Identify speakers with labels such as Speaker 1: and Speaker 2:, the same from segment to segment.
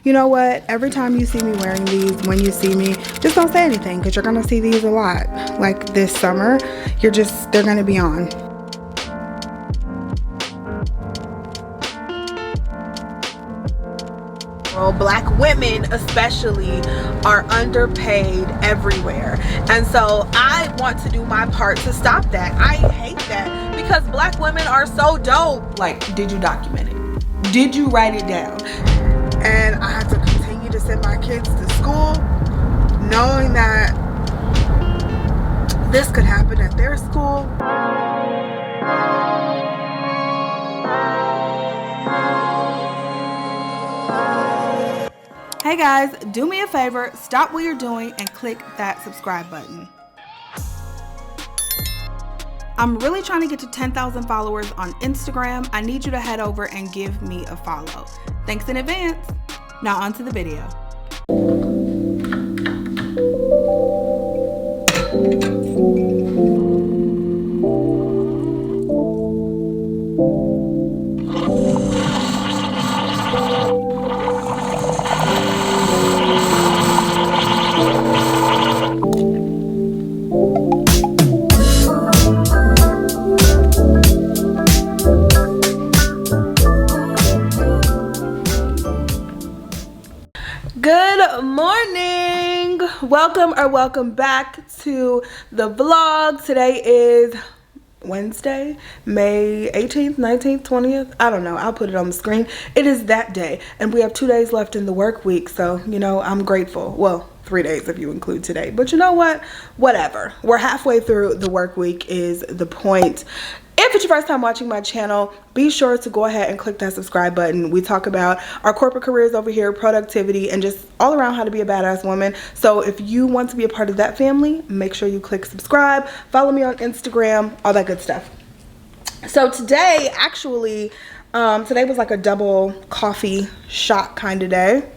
Speaker 1: you know what, every time you see me wearing these, when you see me, just don't say anything, because you're gonna see these a lot. Like this summer, they're gonna be on. Black women especially are underpaid everywhere, and so I want to do my part to stop that. I hate that, because black women are so dope. Like, did you document it? Did you write it down? And I have to continue to send my kids to school knowing that this could happen at their school. Hey guys, do me a favor, stop what you're doing and click that subscribe button. I'm really trying to get to 10,000 followers on Instagram. I need you to head over and give me a follow. Thanks in advance. Now on to the video. Good morning, welcome back to the vlog. Today is Wednesday, May 18th, 19th, 20th. I don't know, I'll put it on the screen. It is that day, and we have 2 days left in the work week, so you know, I'm grateful. Well, 3 days if you include today, but you know what, whatever. We're halfway through the work week is the point. If it's your first time watching my channel, be sure to go ahead and click that subscribe button. We talk about our corporate careers over here, productivity, and just all around how to be a badass woman. So if you want to be a part of that family, make sure you click subscribe, follow me on Instagram, all that good stuff. So today, actually, today was like a double coffee shot kind of day.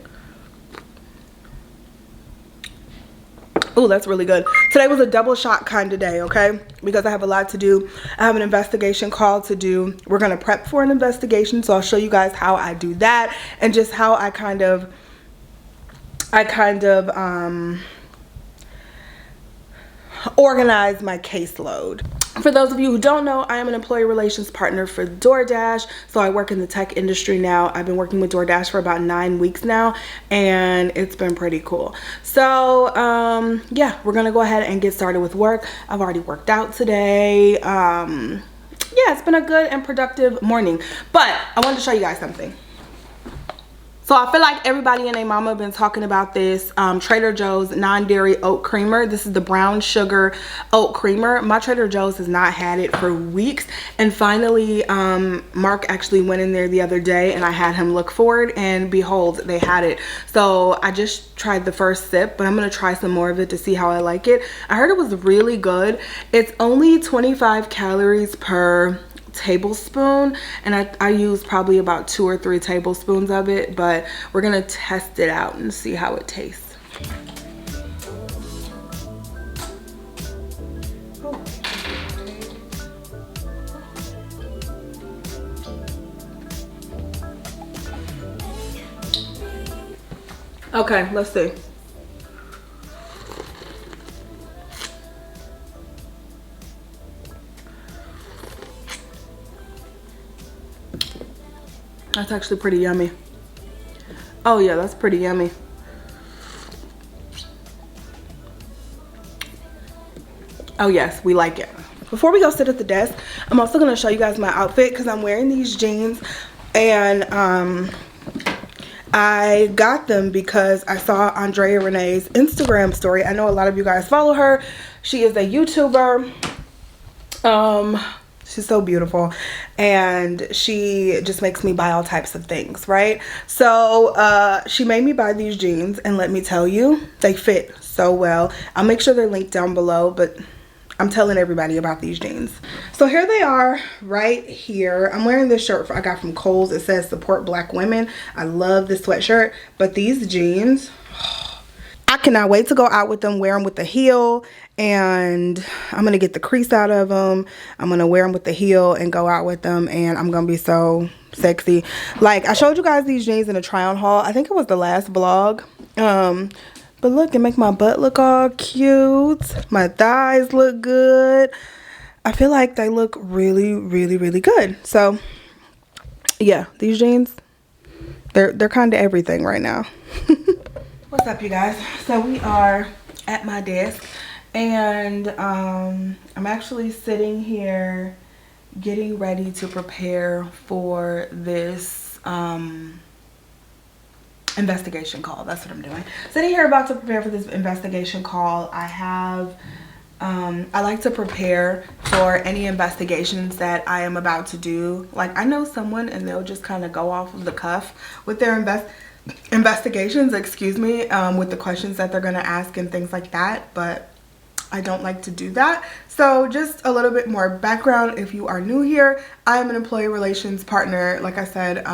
Speaker 1: Oh, that's really good. Today was a double shot kind of day, okay? Because I have a lot to do. I have an investigation call to do. We're going to prep for an investigation, so I'll show you guys how I do that and just how I kind of organize my caseload. For those of you who don't know, I am an employee relations partner for DoorDash. So I work in the tech industry now. I've been working with DoorDash for about 9 weeks now, and it's been pretty cool. So yeah, we're gonna go ahead and get started with work. I've already worked out today. Yeah, it's been a good and productive morning, but I wanted to show you guys something. So I feel like everybody and their mama have been talking about this Trader Joe's non-dairy oat creamer. This is the brown sugar oat creamer. My Trader Joe's has not had it for weeks, and finally Mark actually went in there the other day and I had him look for it, and behold, they had it. So I just tried the first sip, but I'm gonna try some more of it to see how I like it. I heard it was really good. It's only 25 calories per tablespoon, and I use probably about 2 or 3 tablespoons of it, but we're gonna test it out and see how it tastes. Okay, let's see. That's actually pretty yummy. Oh yeah, that's pretty yummy. Oh yes, we like it. Before we go sit at the desk, I'm also gonna show you guys my outfit because I'm wearing these jeans, and I got them because I saw Andrea Renee's Instagram story. I know a lot of you guys follow her. She is a YouTuber. She's so beautiful, and she just makes me buy all types of things, right? So she made me buy these jeans, and let me tell you, they fit so well. I'll make sure they're linked down below, but I'm telling everybody about these jeans. So here they are right here. I'm wearing this shirt I got from Kohl's. It says support black women. I love this sweatshirt, but these jeans, I cannot wait to go out with them, wear them with the heel, and I'm going to get the crease out of them. I'm going to wear them with the heel and go out with them, and I'm going to be so sexy. Like, I showed you guys these jeans in a try on haul. I think it was the last vlog. But look, it make my butt look all cute. My thighs look good. I feel like they look really, really, really good. So yeah, these jeans, they're kind of everything right now. What's up, you guys? So we are at my desk, and I'm actually sitting here getting ready to prepare for this investigation call. That's what I'm doing. Sitting here about to prepare for this investigation call. I like to prepare for any investigations that I am about to do. Like, I know someone and they'll just kind of go off of the cuff with their investigations, excuse me, with the questions that they're going to ask and things like that, but I don't like to do that. So just a little bit more background if you are new here. I am an employee relations partner, like I said,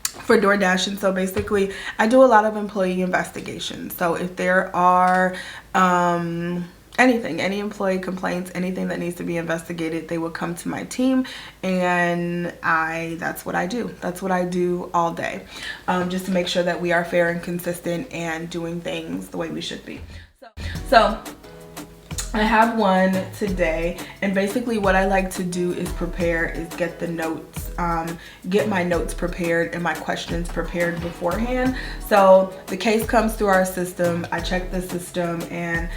Speaker 1: for DoorDash, and so basically I do a lot of employee investigations. So if there are any employee complaints, anything that needs to be investigated, they will come to my team, and that's what I do. That's what I do all day, just to make sure that we are fair and consistent and doing things the way we should be. So I have one today, and basically what I like to do is get the notes, get my notes prepared and my questions prepared beforehand. So the case comes through our system, I check the system, and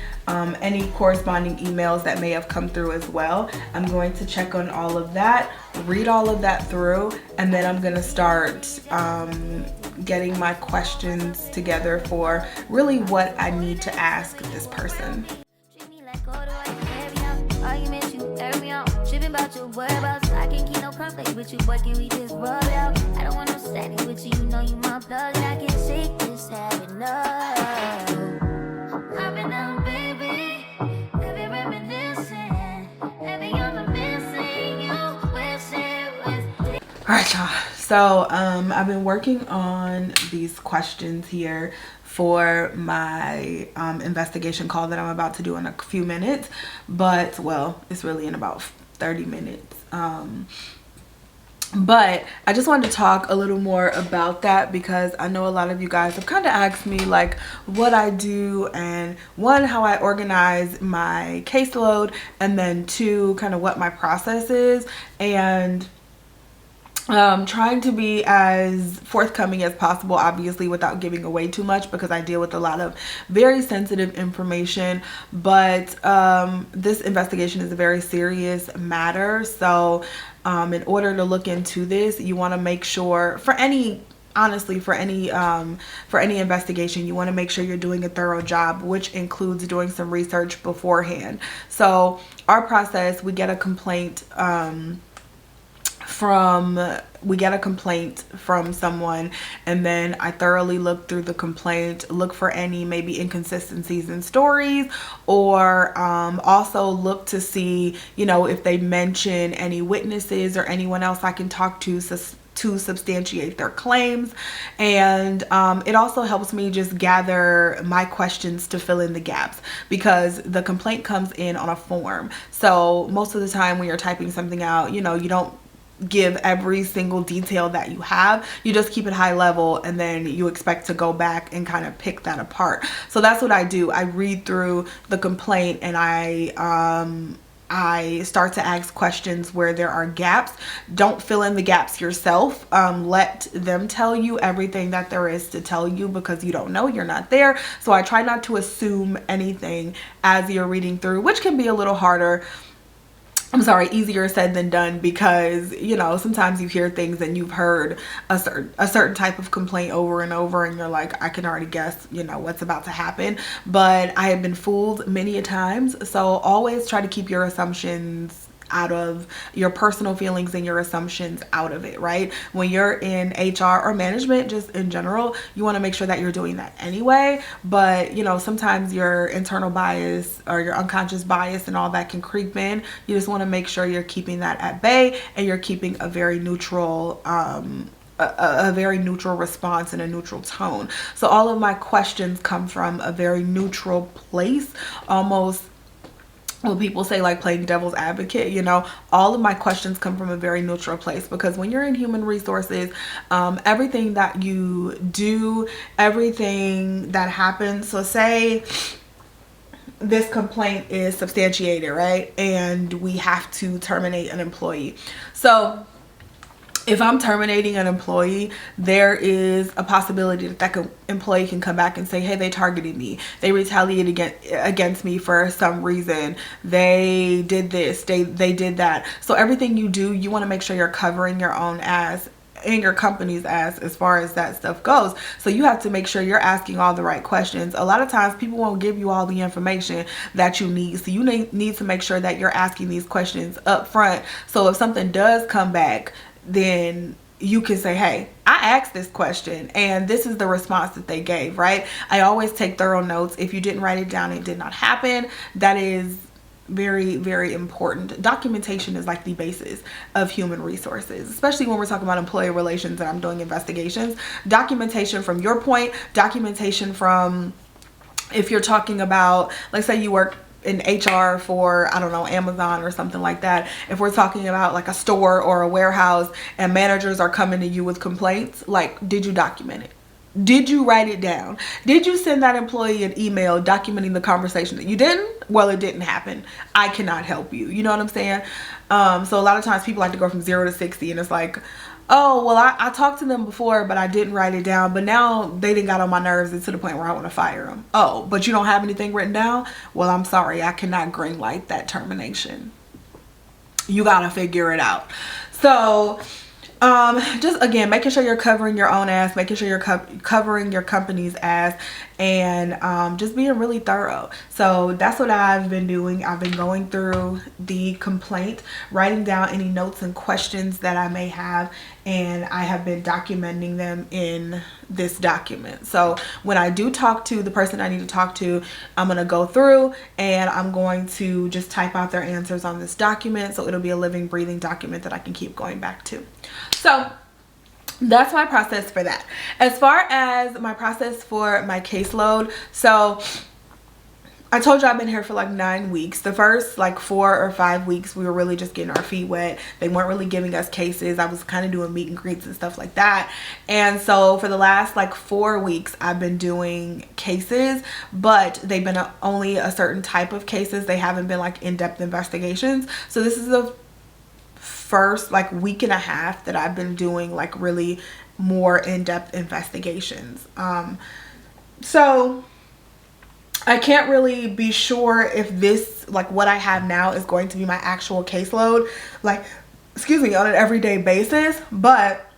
Speaker 1: any corresponding emails that may have come through as well. I'm going to check on all of that, read all of that through, and then I'm going to start getting my questions together for really what I need to ask this person. About your whereabouts, I can't keep no conflict with you, boy, can we just rub it out? I don't want no standing with you, you know you my plug, and I can't shake this habit, no. I've been out, baby, heavy reminiscing, heavy on the missing, you with. Alright, y'all, so I've been working on these questions here for my investigation call that I'm about to do in a few minutes, but well, it's really in about 30 minutes. But I just wanted to talk a little more about that because I know a lot of you guys have kind of asked me like what I do, and one, how I organize my caseload, and then two, kind of what my process is, and trying to be as forthcoming as possible, obviously without giving away too much, because I deal with a lot of very sensitive information. But this investigation is a very serious matter, so in order to look into this, you want to make sure for any investigation, you want to make sure you're doing a thorough job, which includes doing some research beforehand. So our process, we get a complaint from someone, and then I thoroughly look through the complaint, look for any maybe inconsistencies in stories, or also look to see, you know, if they mention any witnesses or anyone else I can talk to substantiate their claims. And it also helps me just gather my questions to fill in the gaps, because the complaint comes in on a form. So most of the time when you're typing something out, you know, you don't give every single detail that you have, you just keep it high level, and then you expect to go back and kind of pick that apart. So that's what I do. I read through the complaint, and I start to ask questions where there are gaps. Don't fill in the gaps yourself. Let them tell you everything that there is to tell you, because you don't know, you're not there. So I try not to assume anything as you're reading through, which can be a little harder. Easier said than done, because, you know, sometimes you hear things and you've heard a certain type of complaint over and over, and you're like, I can already guess, you know, what's about to happen. But I have been fooled many a times. So always try to keep your assumptions out of your personal feelings, and your assumptions out of it, right? When you're in HR or management, just in general, you want to make sure that you're doing that anyway. But, you know, sometimes your internal bias or your unconscious bias and all that can creep in. You just want to make sure you're keeping that at bay, and you're keeping a very neutral a very neutral response and a neutral tone. So all of my questions come from a very neutral place, almost when people say like playing devil's advocate, you know, all of my questions come from a very neutral place, because when you're in human resources, everything that you do, everything that happens, so say this complaint is substantiated, right, and we have to terminate an employee. So if I'm terminating an employee, there is a possibility that that employee can come back and say, hey, they targeted me, they retaliated against me for some reason, they did this, they did that. So everything you do, you want to make sure you're covering your own ass and your company's ass as far as that stuff goes. So you have to make sure you're asking all the right questions. A lot of times people won't give you all the information that you need, so you need to make sure that you're asking these questions up front, so if something does come back, then you can say, hey, I asked this question and this is the response that they gave, right? I always take thorough notes. If you didn't write it down, it did not happen. That is very, very important. Documentation is like the basis of human resources, especially when we're talking about employee relations and I'm doing investigations. Documentation from your point, documentation from, if you're talking about, let's say you work in HR for, I don't know, Amazon or something like that. If we're talking about like a store or a warehouse and managers are coming to you with complaints, like, did you document it? Did you write it down? Did you send that employee an email documenting the conversation? That you didn't? Well, it didn't happen. I cannot help you. You know what I'm saying? So a lot of times people like to go from 0 to 60 and it's like, oh, well, I talked to them before, but I didn't write it down. But now they done got on my nerves to the point where I want to fire them. Oh, but you don't have anything written down? Well, I'm sorry. I cannot green light that termination. You got to figure it out. So just again, making sure you're covering your own ass, making sure you're covering your company's ass, and just being really thorough. So that's what I've been doing. I've been going through the complaint, writing down any notes and questions that I may have, and I have been documenting them in this document. So when I do talk to the person I need to talk to, I'm going to go through and I'm going to just type out their answers on this document, so it'll be a living, breathing document that I can keep going back to. So that's my process for that. As far as my process for my caseload, so I told you I've been here for like 9 weeks. The first like 4 or 5 weeks, we were really just getting our feet wet. They weren't really giving us cases. I was kind of doing meet and greets and stuff like that. And so for the last like 4 weeks, I've been doing cases, but they've been only a certain type of cases. They haven't been like in-depth investigations. So this is the first like week and a half that I've been doing like really more in-depth investigations. So I can't really be sure if this, like what I have now, is going to be my actual caseload, like, excuse me, on an everyday basis. But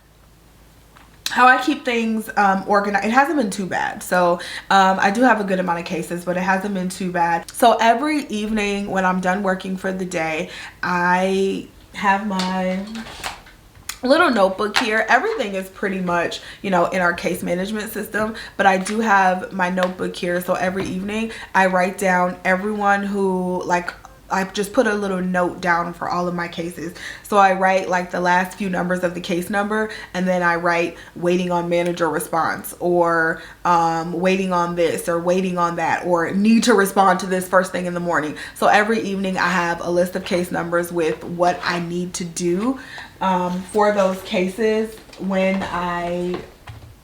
Speaker 1: how I keep things organized, it hasn't been too bad. So I do have a good amount of cases, but it hasn't been too bad. So every evening when I'm done working for the day, I have my little notebook here. Everything is pretty much, you know, in our case management system, but I do have my notebook here. So every evening I write down everyone who, like, I just put a little note down for all of my cases. So I write like the last few numbers of the case number, and then I write waiting on manager response, or waiting on this, or waiting on that, or need to respond to this first thing in the morning. So every evening I have a list of case numbers with what I need to do for those cases when I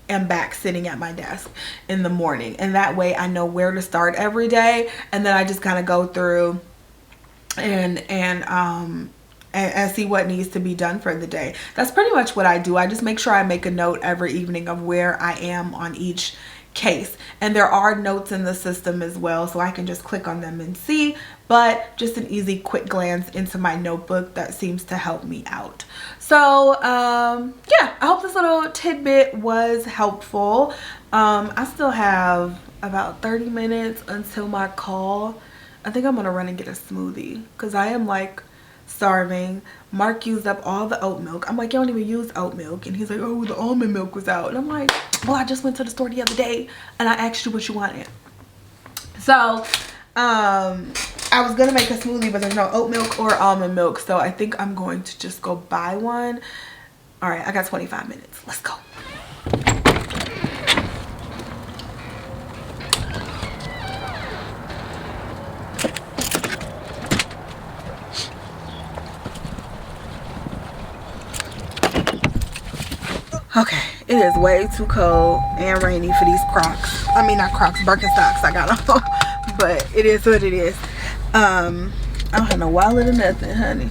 Speaker 1: am back sitting at my desk in the morning. And that way I know where to start every day, and then I just kind of go through and see what needs to be done for the day. That's pretty much what I do. I just make sure I make a note every evening of where I am on each case, and there are notes in the system as well, so I can just click on them and see, but just an easy quick glance into my notebook that seems to help me out. So yeah, I hope this little tidbit was helpful. I still have about 30 minutes until my call. I think I'm gonna run and get a smoothie because I am like starving. Mark used up all the oat milk. I'm like, you don't even use oat milk. And he's like, oh, the almond milk was out. And I'm like, well, I just went to the store the other day and I asked you what you wanted. So I was gonna make a smoothie, but there's no oat milk or almond milk. So I think I'm going to just go buy one. All right, I got 25 minutes. Let's go. It is way too cold and rainy for these Crocs. I mean, not Crocs, Birkenstocks I got on. But it is what it is. I don't have no wallet or nothing, honey.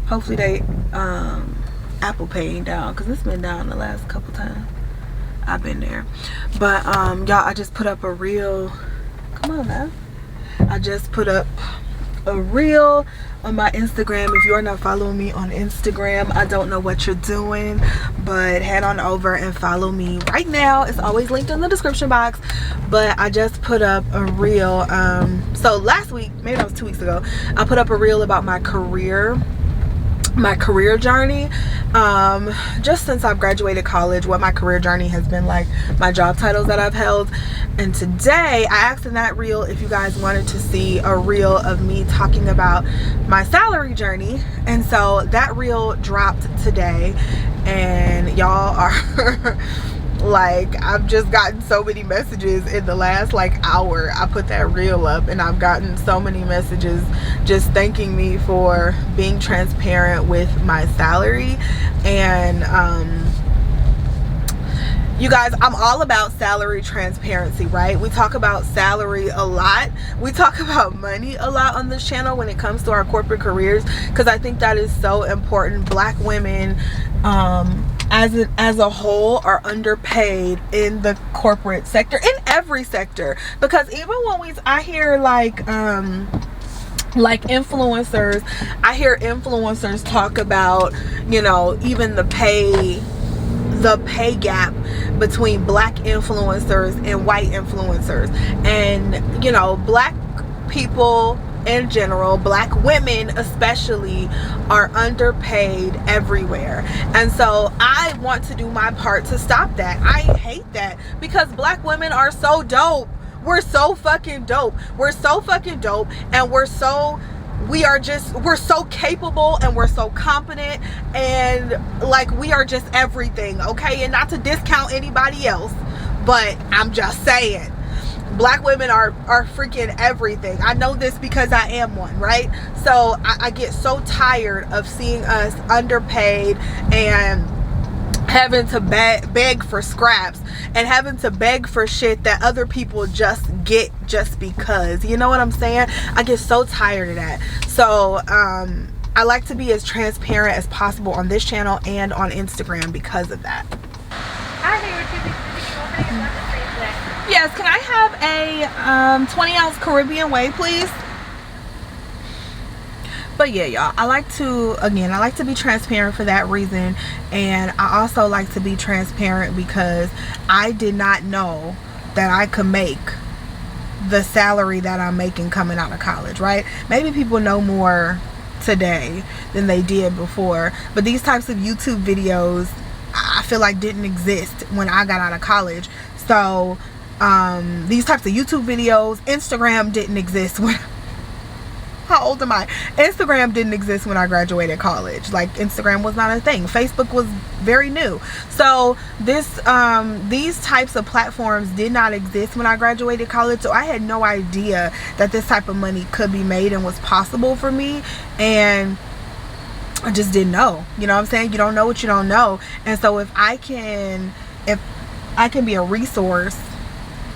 Speaker 1: Hopefully they Apple Pay ain't down, because it's been down the last couple times I've been there. But y'all, I just put up a reel. Come on now. I just put up a reel on my Instagram. If you are not following me on Instagram, I don't know what you're doing, but head on over and follow me right now. It's always linked in the description box. But I just put up a reel. So last week, maybe that was 2 weeks ago, I put up a reel about my career journey, just since I've graduated college, what my career journey has been like, my job titles that I've held. And today I asked in that reel if you guys wanted to see a reel of me talking about my salary journey, and so that reel dropped today, and y'all are like, I've just gotten so many messages in the last like hour I put that reel up, and I've gotten so many messages just thanking me for being transparent with my salary. And you guys, I'm all about salary transparency, right? We talk about salary a lot. We talk about money a lot on this channel when it comes to our corporate careers, because I think that is so important. Black women as a whole are underpaid in the corporate sector, in every sector, because even when I hear like influencers, I hear influencers talk about, you know, even the pay gap between black influencers and white influencers. And you know, black people in general, black women especially, are underpaid everywhere. And so I want to do my part to stop that. I hate that, because black women are so dope. We're so fucking dope. We're so fucking dope, and we're so capable, and we're so competent, and like, we are just everything, okay? And not to discount anybody else, but I'm just saying, black women are freaking everything. I know this because I am one, right? So I get so tired of seeing us underpaid and having to beg for scraps, and having to beg for shit that other people just get just because, you know what I'm saying? I get so tired of that. So I like to be as transparent as possible on this channel and on Instagram because of that. Yes, can I have a 20-ounce Caribbean Way, please? But yeah, y'all, I like to be transparent for that reason. And I also like to be transparent because I did not know that I could make the salary that I'm making coming out of college, right? Maybe people know more today than they did before, but these types of YouTube videos, I feel like, didn't exist when I got out of college. So these types of YouTube videos, Instagram didn't exist when how old am I? Instagram didn't exist when I graduated college. Like, Instagram was not a thing. Facebook was very new. So these types of platforms did not exist when I graduated college. So I had no idea that this type of money could be made and was possible for me. And I just didn't know. You know what I'm saying? You don't know what you don't know. And so if I can be a resource,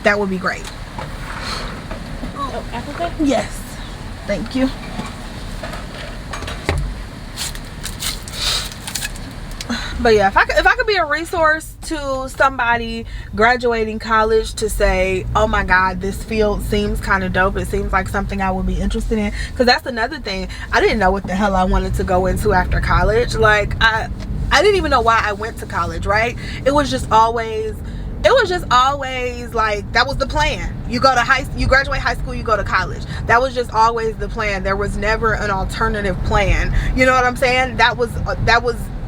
Speaker 1: that would be great.
Speaker 2: Oh, Apple Pay?
Speaker 1: Yes. Thank you. But yeah, if I could be a resource to somebody graduating college to say, oh my god, this field seems kind of dope, it seems like something I would be interested in, because that's another thing, I didn't know what the hell I wanted to go into after college. Like, I didn't even know why I went to college, right? It was just always like, that was the plan. You graduate high school, you go to college. That was just always the plan. There was never an alternative plan. You know what I'm saying? That was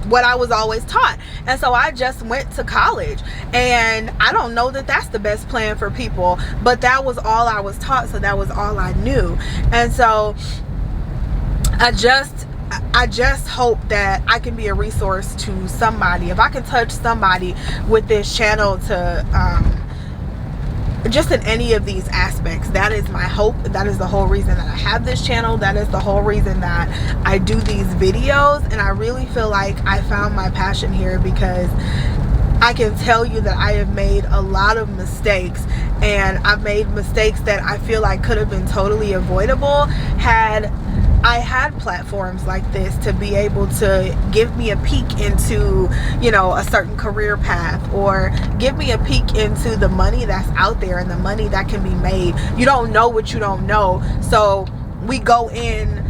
Speaker 1: what I was always taught. And so I just went to college, and I don't know that that's the best plan for people, but that was all I was taught, so that was all I knew. And so I just hope that I can be a resource to somebody. If I can touch somebody with this channel to just in any of these aspects, that is my hope. That is the whole reason that I have this channel. That is the whole reason that I do these videos. And I really feel like I found my passion here, because I can tell you that I have made a lot of mistakes, and I've made mistakes that I feel like could have been totally avoidable had I had platforms like this to be able to give me a peek into, you know, a certain career path, or give me a peek into the money that's out there and the money that can be made. You don't know what you don't know, so we go in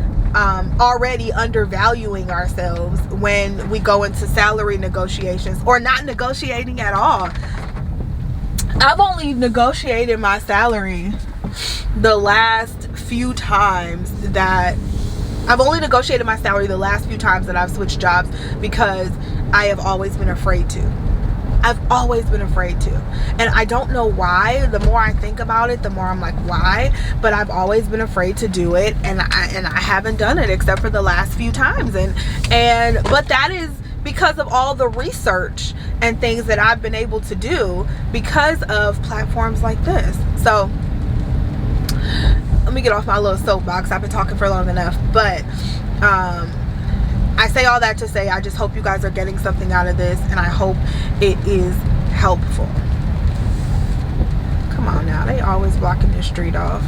Speaker 1: already undervaluing ourselves when we go into salary negotiations, or not negotiating at all. I've only negotiated my salary the last few times that I've switched jobs, because I have always been afraid to. I've always been afraid to, and I don't know why. The more I think about it, the more I'm like, why? But I've always been afraid to do it, and I haven't done it except for the last few times, but that is because of all the research and things that I've been able to do because of platforms like this. So let me get off my little soapbox. I've been talking for long enough, but I say all that to say I just hope you guys are getting something out of this, and I hope it is helpful. Come on now, they always blocking this street off.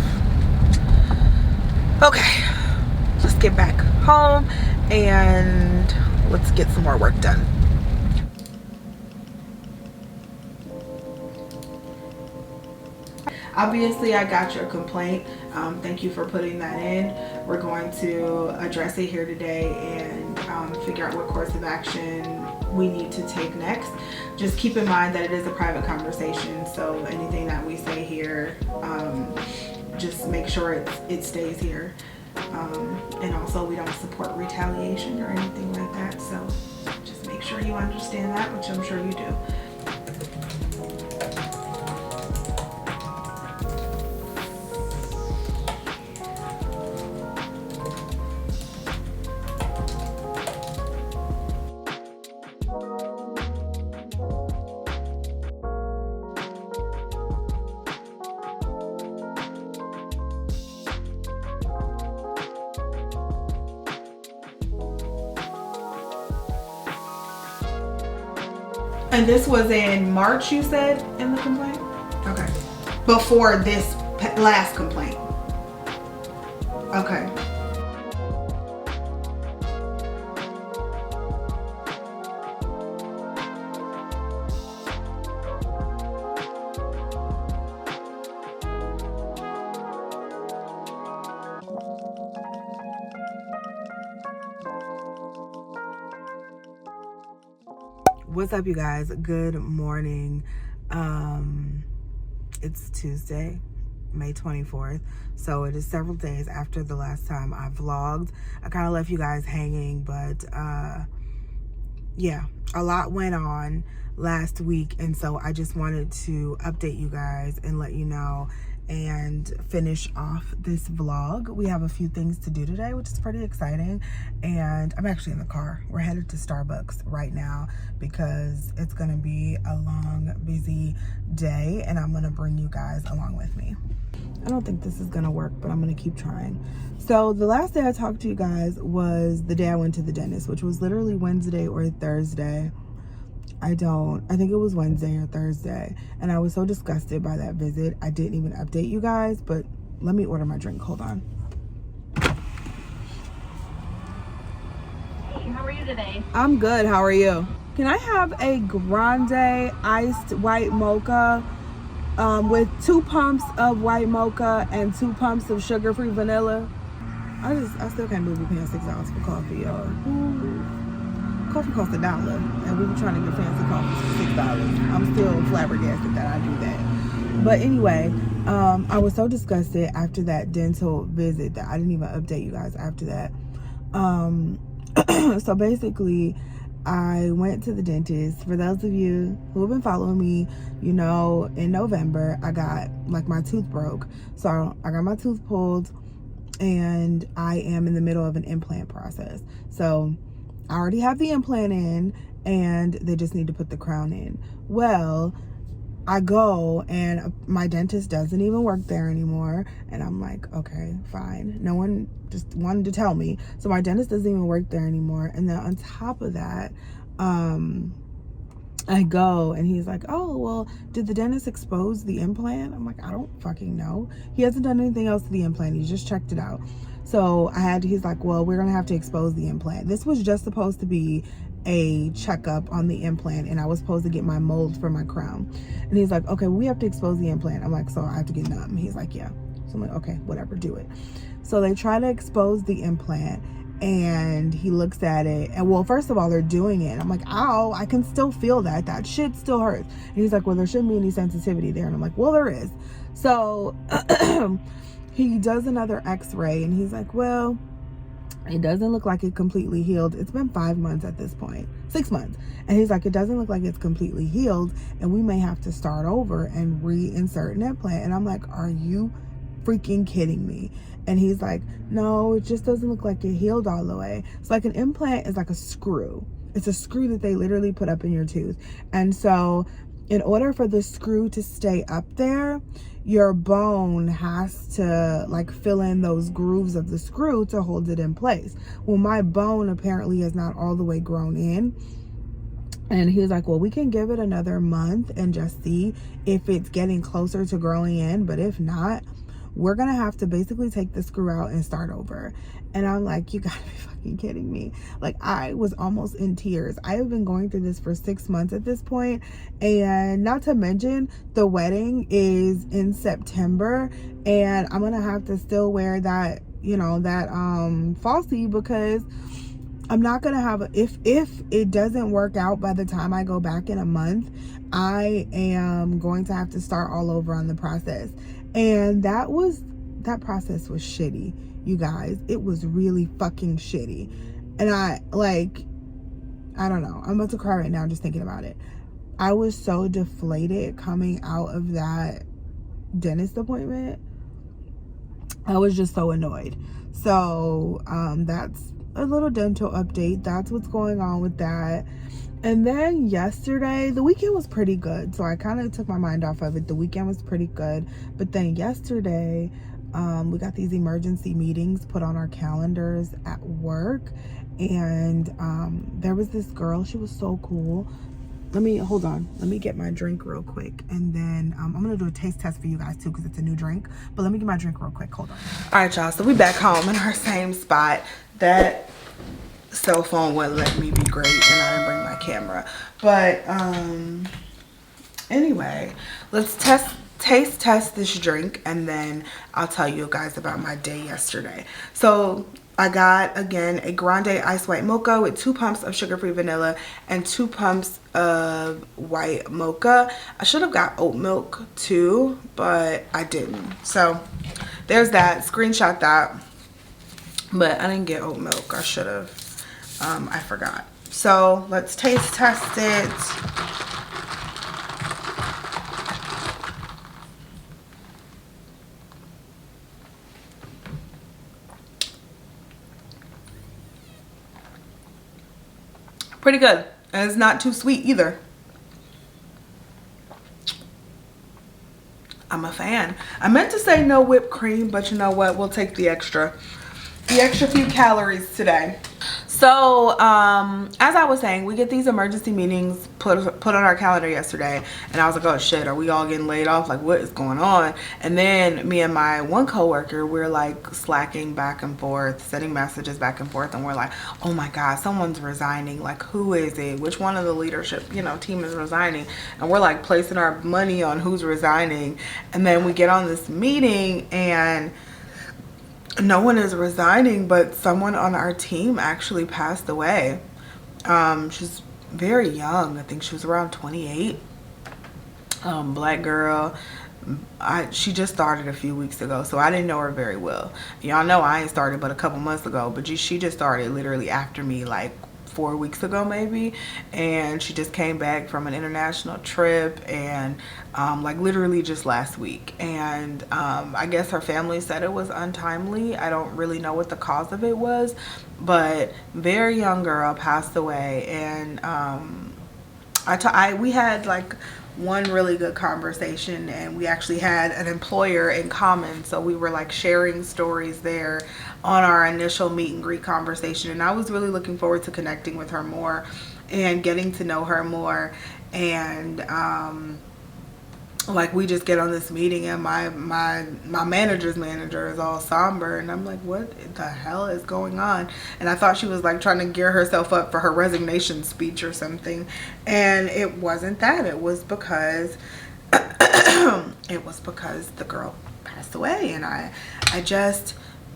Speaker 1: Okay, let's get back home and let's get some more work done. Obviously, I got your complaint. Thank you for putting that in. We're going to address it here today and figure out what course of action we need to take next. Just keep in mind that it is a private conversation, so anything that we say here, just make sure it stays here. And also, we don't support retaliation or anything like that, so just make sure you understand that, which I'm sure you do. And this was in March, you said, in the complaint? Okay. Before this last complaint. Okay. What's up, you guys? Good morning. It's Tuesday, May 24th, so it is several days after the last time I vlogged. I kind of left you guys hanging, but yeah, a lot went on last week, and so I just wanted to update you guys and let you know and finish off this vlog. We have a few things to do today, which is pretty exciting, and I'm actually in the car. We're headed to Starbucks right now because it's gonna be a long, busy day, and I'm gonna bring you guys along with me. I don't think this is gonna work, but I'm gonna keep trying. So the last day I talked to you guys was the day I went to the dentist, which was literally Wednesday or Thursday. I think it was Wednesday or Thursday, and I was so disgusted by that visit I didn't even update you guys. But let me order my drink. Hold on.
Speaker 2: Hey, how are you today?
Speaker 1: I'm good. How are you? Can I have a grande iced white mocha with 2 pumps of white mocha and 2 pumps of sugar-free vanilla? I still can't believe we paying $6 for coffee, y'all. Coffee costs $1, and we were trying to get fancy coffees for $6. I'm still flabbergasted that I do that. But anyway, I was so disgusted after that dental visit that I didn't even update you guys after that. So basically, I went to the dentist. For those of you who have been following me, you know, in November, I got, like, my tooth broke. So I got my tooth pulled, and I am in the middle of an implant process. So I already have the implant in, and they just need to put the crown in. Well, I go, and my dentist doesn't even work there anymore. And I'm like, okay, fine. No one just wanted to tell me. So my dentist doesn't even work there anymore. And then on top of that, I go and he's like, oh, well, did the dentist expose the implant? I'm like, I don't fucking know. He hasn't done anything else to the implant. He just checked it out. So he's like, well, we're going to have to expose the implant. This was just supposed to be a checkup on the implant, and I was supposed to get my mold for my crown. And he's like, okay, we have to expose the implant. I'm like, so I have to get numb? He's like, yeah. So I'm like, okay, whatever, do it. So they try to expose the implant, and he looks at it, and well, first of all, they're doing it. I'm like, ow, I can still feel that shit still hurts. And he's like, well, there shouldn't be any sensitivity there. And I'm like, well, there is. So he does another x-ray, and he's like, well, it doesn't look like it completely healed. It's been 5 months at this point, 6 months. And he's like, it doesn't look like it's completely healed, and we may have to start over and reinsert an implant. And I'm like, are you freaking kidding me? And he's like, no, it just doesn't look like it healed all the way. It's like an implant is like a screw. It's a screw that they literally put up in your tooth. And so in order for the screw to stay up there, your bone has to like fill in those grooves of the screw to hold it in place. Well, my bone apparently is not all the way grown in. And he was like, well, we can give it another month and just see if it's getting closer to growing in. But if not, we're gonna have to basically take the screw out and start over. And I'm like, you gotta be fucking kidding me. Like, I was almost in tears. I have been going through this for 6 months at this point, and not to mention the wedding is in September, and I'm gonna have to still wear that, you know, that falsie, because I'm not gonna have if it doesn't work out by the time I go back in a month, I am going to have to start all over on the process. And that process was shitty, you guys. It was really fucking shitty. And I don't know. I'm about to cry right now just thinking about it. I was so deflated coming out of that dentist appointment. I was just so annoyed. So that's a little dental update. That's what's going on with that. And then yesterday, the weekend was pretty good. So I kind of took my mind off of it. The weekend was pretty good. But then yesterday, we got these emergency meetings put on our calendars at work. And there was this girl. She was so cool. Hold on. Let me get my drink real quick. And then I'm going to do a taste test for you guys too, because it's a new drink. But let me get my drink real quick. Hold on. All right, y'all. So we back home in our same spot. That cell phone wouldn't let me be great, and I didn't bring my camera. But anyway, let's taste test this drink, and then I'll tell you guys about my day yesterday. So I got, again, a grande ice white mocha with 2 pumps of sugar-free vanilla and 2 pumps of white mocha. I should have got oat milk too, but I didn't. So there's that. Screenshot that. But I didn't get oat milk. I should have. I forgot. So let's taste test it. Pretty good. And it's not too sweet either. I'm a fan. I meant to say no whipped cream, but you know what? We'll take the extra few calories today. So as I was saying, we get these emergency meetings put on our calendar yesterday, and I was like, oh shit, are we all getting laid off? Like, what is going on? And then me and my one coworker, we're like slacking back and forth, sending messages back and forth, and we're like, oh my god, someone's resigning. Like, who is it? Which one of the leadership, you know, team is resigning? And we're like placing our money on who's resigning. And then we get on this meeting, and no one is resigning, but someone on our team actually passed away. She's very young. I think she was around 28. Black girl. She just started a few weeks ago, so I didn't know her very well. Y'all know I ain't started but a couple months ago, but she just started literally after me, like 4 weeks ago maybe. And she just came back from an international trip, and like literally just last week. And I guess her family said it was untimely. I don't really know what the cause of it was, but very young girl passed away. And we had like one really good conversation, and we actually had an employer in common, so we were like sharing stories there on our initial meet and greet conversation. And I was really looking forward to connecting with her more and getting to know her more. and like we just get on this meeting and my manager's manager is all somber, and I'm like, what the hell is going on? And I thought she was like trying to gear herself up for her resignation speech or something, and it wasn't that. It was because the girl passed away, and I just,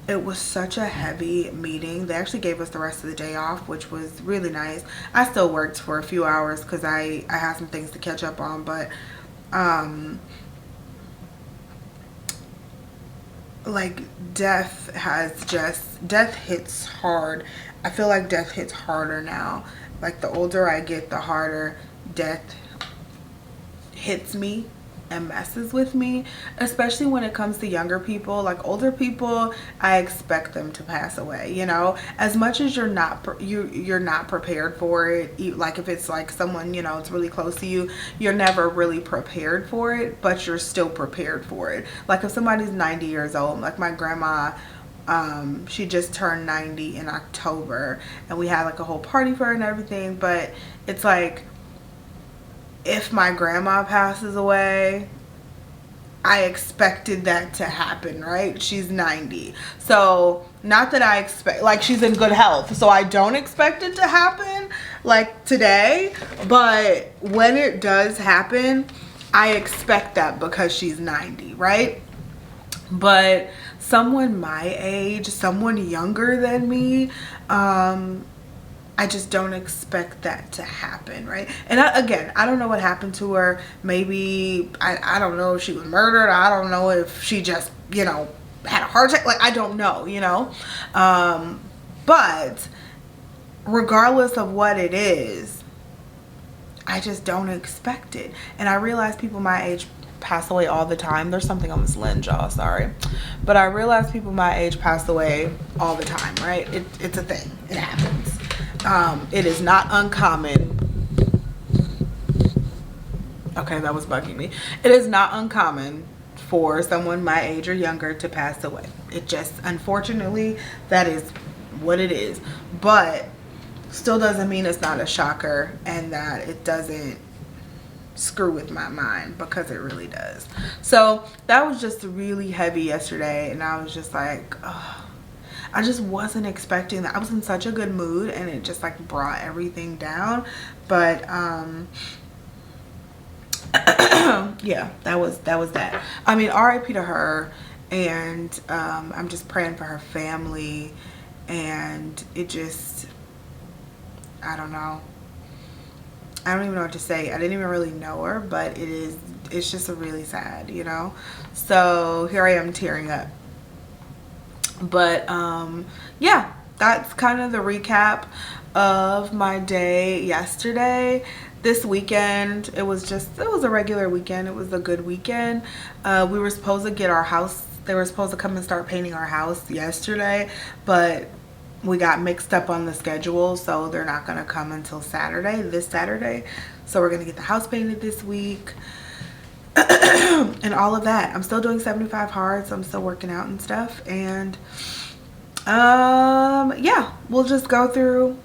Speaker 1: it was such a heavy meeting. They actually gave us the rest of the day off, which was really nice. I still worked for a few hours because I had some things to catch up on, but like death hits hard. I feel like death hits harder now. Like the older I get, the harder death hits me and messes with me, especially when it comes to younger people. Like older people, I expect them to pass away, you know, as much as you're not prepared for it. Like if it's like someone, you know, it's really close to you, you're never really prepared for it, but you're still prepared for it. Like if somebody's 90 years old, like my grandma, she just turned 90 in October, and we had like a whole party for her and everything. But it's like, if my grandma passes away, I expected that to happen, right? She's 90. So not that I expect, like she's in good health, so I don't expect it to happen like today. But when it does happen, I expect that because she's 90, right? But someone my age, someone younger than me, I just don't expect that to happen, right? And again, I don't know what happened to her. Maybe, I don't know if she was murdered. I don't know if she just, you know, had a heart attack. Like, I don't know, you know? But regardless of what it is, I just don't expect it. And I realize people my age pass away all the time. There's something on this lens, y'all, sorry. But I realize people my age pass away all the time, right? It's a thing. It happens. It is not uncommon. Okay, that was bugging me. It is not uncommon for someone my age or younger to pass away. It just, unfortunately, that is what it is. But still doesn't mean it's not a shocker and that it doesn't screw with my mind, because it really does. So that was just really heavy yesterday, and I was just like, oh, I just wasn't expecting that. I was in such a good mood, and it just like brought everything down. But yeah, that was that. I mean, RIP to her, and I'm just praying for her family. And it just, I don't know, I don't even know what to say. I didn't even really know her, but it's just a really sad, you know. So here I am tearing up. But yeah, that's kind of the recap of my day yesterday. This weekend, it was a regular weekend. It was a good weekend. We were supposed to get our house, they were supposed to come and start painting our house yesterday, but we got mixed up on the schedule, so they're not gonna come until this Saturday. So we're gonna get the house painted this week. And all of that. I'm still doing 75 hard, so I'm still working out and stuff. And yeah, we'll just go through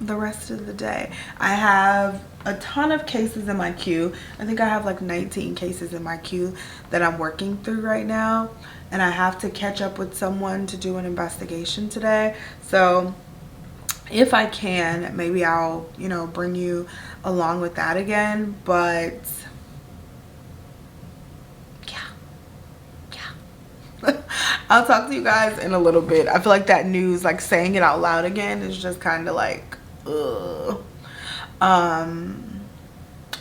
Speaker 1: the rest of the day. I have a ton of cases in my queue. I think I have like 19 cases in my queue that I'm working through right now, and I have to catch up with someone to do an investigation today. So if I can, maybe I'll, you know, bring you along with that again. But I'll talk to you guys in a little bit. I feel like that news, like saying it out loud again, is just kind of like, ugh.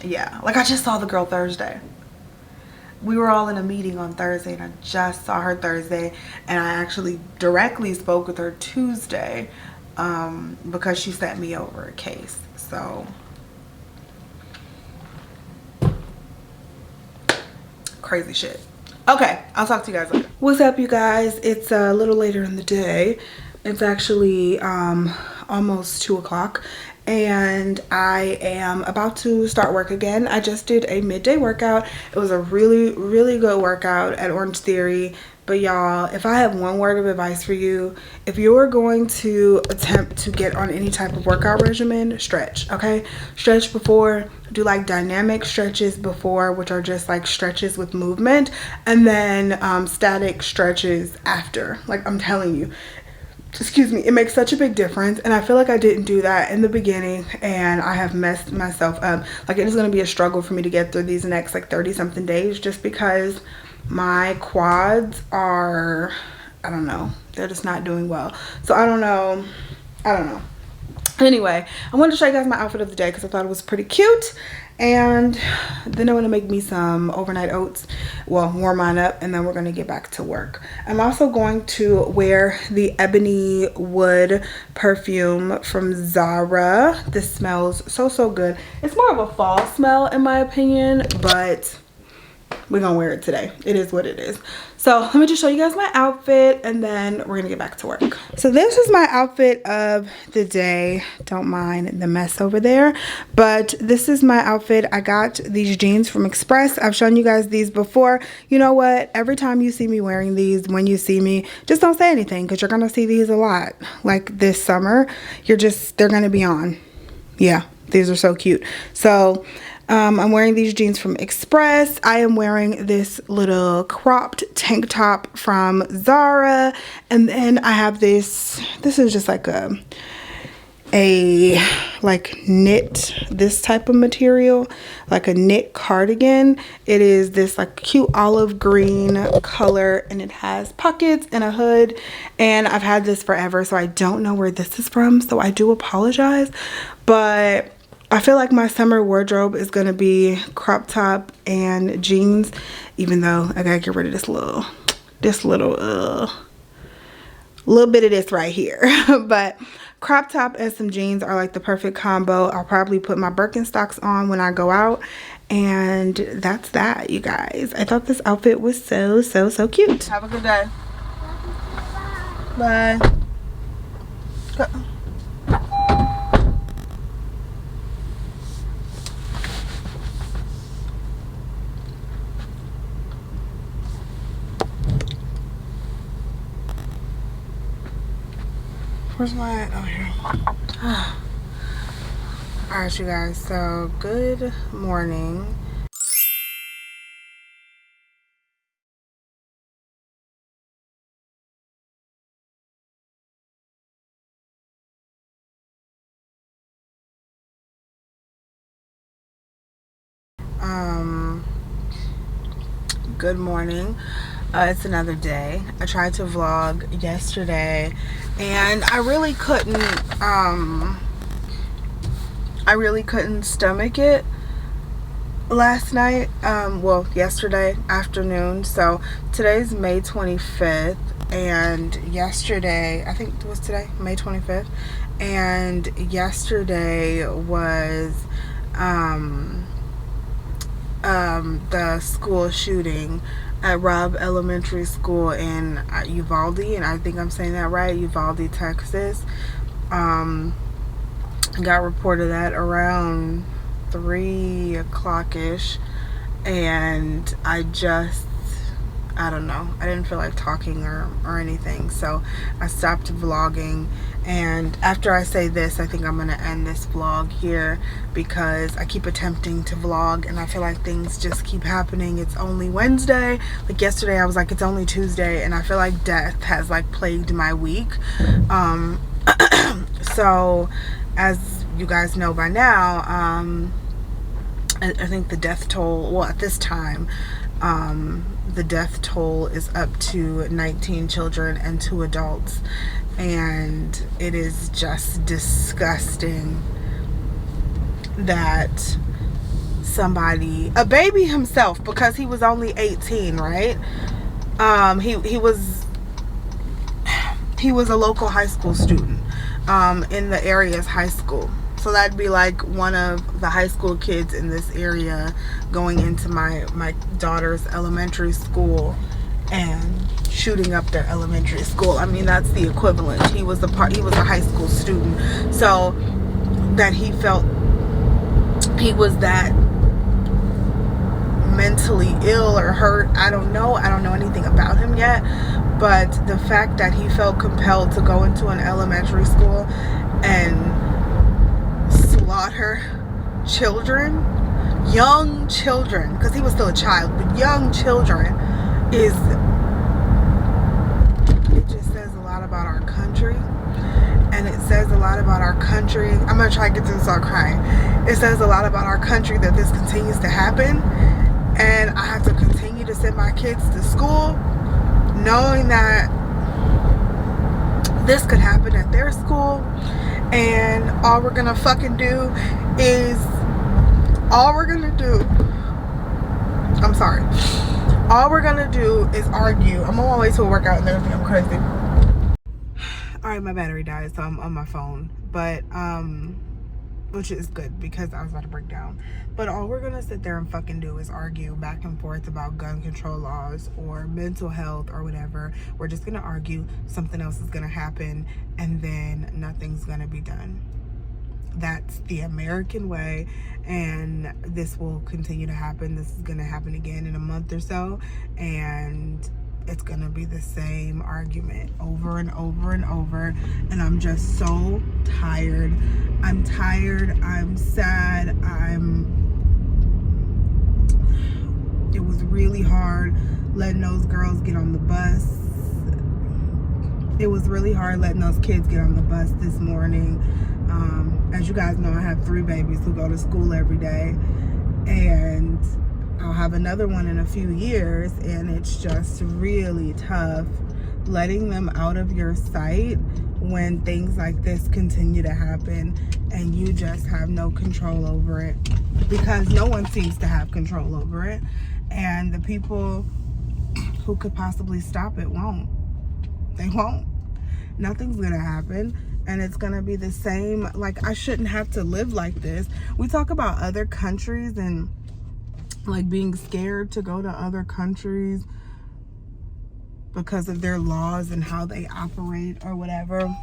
Speaker 1: Yeah, like I just saw the girl Thursday. We were all in a meeting on Thursday, and I just saw her Thursday, and I actually directly spoke with her Tuesday, because she sent me over a case. So crazy shit. Okay, I'll talk to you guys later. What's up, you guys? It's a little later in the day. It's actually almost 2 o'clock, and I am about to start work again. I just did a midday workout. It was a really good workout at Orange Theory. But y'all, if I have one word of advice for you, if you're going to attempt to get on any type of workout regimen, stretch, okay? Stretch before, do like dynamic stretches before, which are just like stretches with movement, and then static stretches after. Like, I'm telling you, excuse me, it makes such a big difference. And I feel like I didn't do that in the beginning, and I have messed myself up. Like, it is going to be a struggle for me to get through these next like 30 something days, just because my quads are, I don't know, they're just not doing well. So I don't know. Anyway, I wanted to show you guys my outfit of the day because I thought it was pretty cute. And then I want to make me some overnight oats, well, warm mine up, and then we're going to get back to work. I'm also going to wear the Ebony Wood perfume from Zara. This smells so good. It's more of a fall smell in my opinion, but we're gonna wear it today. It is what it is. So let me just show you guys my outfit, and then we're gonna get back to work. So this is my outfit of the day. Don't mind the mess over there, but this is my outfit. I got these jeans from Express. I've shown you guys these before. You know what? Every time you see me wearing these, when you see me, just don't say anything, because you're gonna see these a lot. Like this summer, they're gonna be on. Yeah, these are so cute. So I'm wearing these jeans from Express. I am wearing this little cropped tank top from Zara. And then I have this is just like a knit, this type of material, like a knit cardigan. It is this like cute olive green color, and it has pockets and a hood. And I've had this forever, so I don't know where this is from, so I do apologize. But I feel like my summer wardrobe is gonna be crop top and jeans, even though I gotta get rid of this little bit of this right here. But crop top and some jeans are like the perfect combo. I'll probably put my Birkenstocks on when I go out, and that's that, you guys. I thought this outfit was so cute. Have a good day. Bye. Go. Where's my, oh here. Alright, you guys, so good morning. Good morning. It's another day. I tried to vlog yesterday, and I really couldn't stomach it last night. Well, yesterday afternoon. So today's May 25th, and yesterday, I think it was today, May 25th, and yesterday was the school shooting at Robb Elementary School in Uvalde, and I think I'm saying that right, Uvalde, Texas. Got reported at around 3 o'clock-ish, and I don't know, I didn't feel like talking or anything, so I stopped vlogging. And after I say this, I think I'm gonna end this vlog here, because I keep attempting to vlog and I feel like things just keep happening. It's only Wednesday. Like yesterday I was like, it's only Tuesday, and I feel like death has like plagued my week. So as you guys know by now, I think the death toll, well, at this time, the death toll is up to 19 children and 2 adults, and it is just disgusting that somebody, a baby himself, because he was only 18, right? He was a local high school student in the area's high school. So that'd be like one of the high school kids in this area going into my daughter's elementary school and shooting up their elementary school. I mean, that's the equivalent. He was a high school student. So that he felt he was that mentally ill or hurt. I don't know anything about him yet, but the fact that he felt compelled to go into an elementary school and slaughter children, young children, because he was still a child, but young children, it just says a lot about our country. And it says a lot about our country. I'm gonna try to get to this without crying. It says a lot about our country that this continues to happen, and I have to continue to send my kids to school knowing that this could happen at their school. And all we're gonna fucking do is all we're gonna do is argue. I'm on my way to a workout and everything. I'm crazy. Alright, my battery died, so I'm on my phone, but which is good because I was about to break down. But all we're gonna sit there and fucking do is argue back and forth about gun control laws or mental health or whatever. We're just gonna argue, something else is gonna happen, and then nothing's gonna be done. That's the American way, and this will continue to happen. This is gonna happen again in a month or so, and it's gonna be the same argument over and over and over. And I'm just so tired. I'm tired, I'm sad, it was really hard letting those girls get on the bus. It was really hard letting those kids get on the bus this morning. As you guys know, I have 3 babies who go to school every day, and I'll have another one in a few years, and it's just really tough letting them out of your sight when things like this continue to happen and you just have no control over it, because no one seems to have control over it, and the people who could possibly stop it won't. They won't. Nothing's gonna happen, and it's gonna be the same. Like, I shouldn't have to live like this. We talk about other countries and like being scared to go to other countries because of their laws and how they operate or whatever.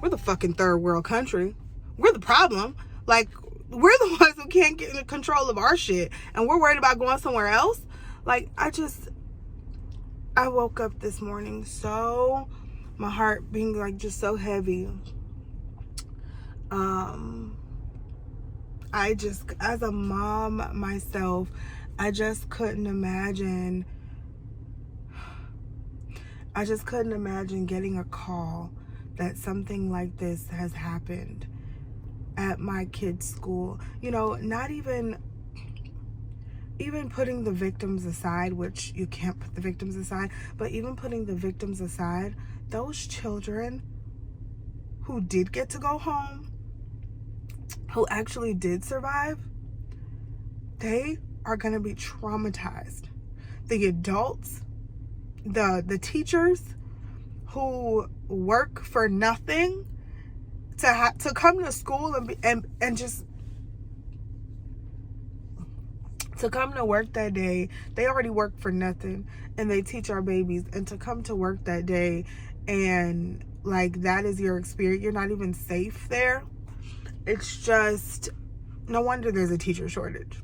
Speaker 1: We're the fucking third world country. We're the problem. Like, we're the ones who can't get in control of our shit, and we're worried about going somewhere else. Like, I woke up this morning so, my heart being like just so heavy. I just, as a mom myself, I just couldn't imagine getting a call that something like this has happened at my kid's school. You know, not even putting the victims aside, which you can't put the victims aside, but even putting the victims aside, those children who did get to go home, who actually did survive, they are going to be traumatized. The adults, the teachers who work for nothing to come to school and just to come to work that day. They already work for nothing, and they teach our babies, and to come to work that day and like that is your experience, you're not even safe there. It's just, no wonder there's a teacher shortage.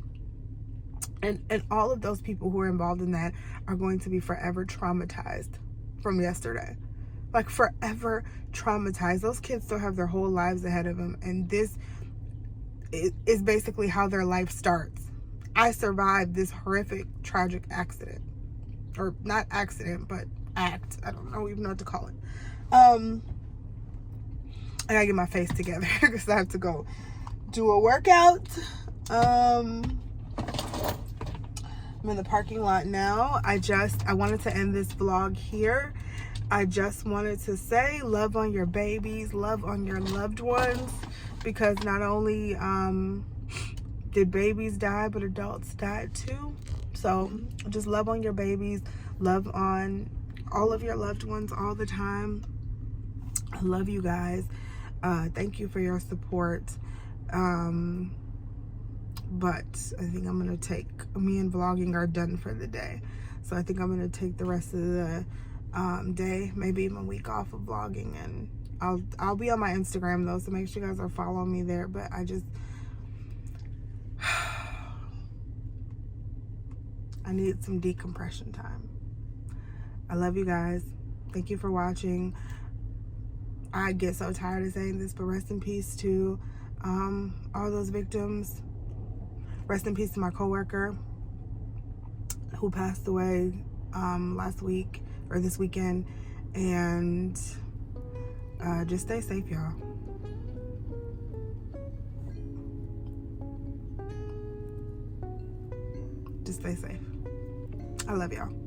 Speaker 1: And all of those people who are involved in that are going to be forever traumatized from yesterday. Like, forever traumatized. Those kids still have their whole lives ahead of them, and this is basically how their life starts. I survived this horrific, tragic accident. Or not accident, but act. I don't even know what to call it. I gotta get my face together because I have to go do a workout. I'm in the parking lot now. I wanted to end this vlog here. I just wanted to say, love on your babies, love on your loved ones, because not only did babies die, but adults died too. So just love on your babies, love on all of your loved ones all the time. I love you guys. Thank you for your support. But I think I'm gonna take, me and vlogging are done for the day, so I think I'm gonna take the rest of the day, maybe even a week off of vlogging, and I'll be on my Instagram though, so make sure you guys are following me there. But I need some decompression time. I love you guys. Thank you for watching. I get so tired of saying this, but rest in peace to all those victims. Rest in peace to my coworker who passed away last week or this weekend. And just stay safe, y'all. Just stay safe. I love y'all.